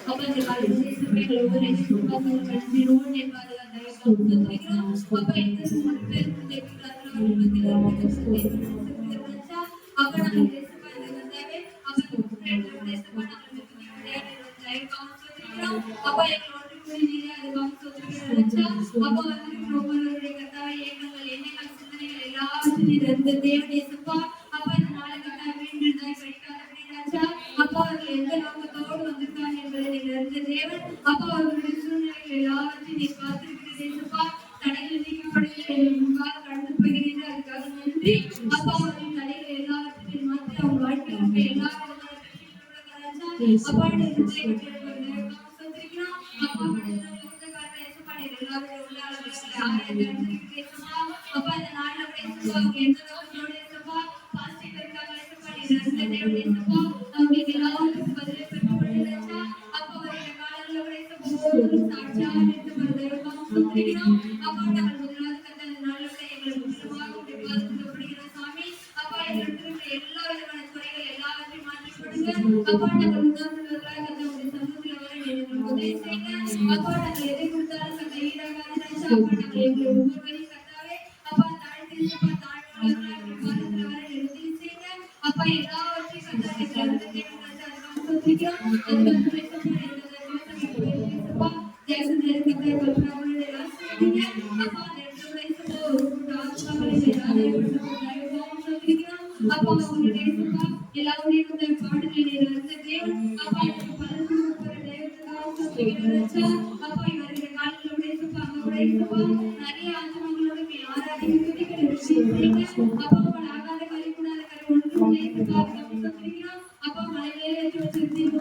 அப்ப இந்த காலையில சபைகள் ஒவ்வொரு சுபாசங்கள் கழிஞ்சு ரோடு பாதுகாத்தாங்க அப்ப எந்த சுமத்து அப்ப நாங்க அப்பா எங்களோட நீரே அதுக்காக அப்பா வந்து ஒவ்வொருவருடைய கத்தாவை ஏக்கங்கள் எண்ணங்கள் சிந்தனைகள் எல்லாவற்றையும் நிறைந்த தேவனுடைய சப்பா அப்பா இந்த நாளை கத்தா வேண்டியதாய் படிக்காத அப்பா அவர்கள் எந்த நோக்கத்தோடு வந்திருக்காங்க என்பதை நிறைந்த தேவன் அப்பா அவர்களுடைய சூழ்நிலைகள் எல்லாவற்றையும் நீ பார்த்திருக்கிறதே சப்பா தடைகள் நீக்கப்படுகிற கடந்து போகிறீர்கள் அதுக்காக நன்றி அப்பா அவர்களின் தடைகள் எல்லாவற்றையும் மாற்றி அவங்க வாழ்க்கையில் எல்லா அப்பா அப்பா இந்த நாள்ல எந்த அவங்களுக்கு எல்லாருக்கும் பதிலை பெற்றுக்கொள்ளுச்சா அப்பா அவருடைய காலங்களில் சாட்சியாக அப்பா நாங்கள் முதலாவது கத்த அந்த நாள்ல எங்களுக்கு முக்கியமாக சாமி அப்பா எங்களுக்கு எல்லா விதமான துறைகள் எல்லாவற்றையும் மாற்றி கொடுங்க அப்பா நாங்கள் உதாரணர்களாக கத்த சமூகத்தில் வர எங்களுக்கு உதவி செய்யுங்க அப்பா நாங்கள் எதை கொடுத்தாலும் கத்த ஈடாகாத அப்பா நாங்கள் எங்களை ஒவ்வொருவரையும் கத்தாவே அப்பா தாழ்த்தி காலத்துல வர உதவி செய்யுங்க அப்பா எல்லாவற்றையும் கத்தாவே அப்பா மலையிலே வச்சிருந்தீங்க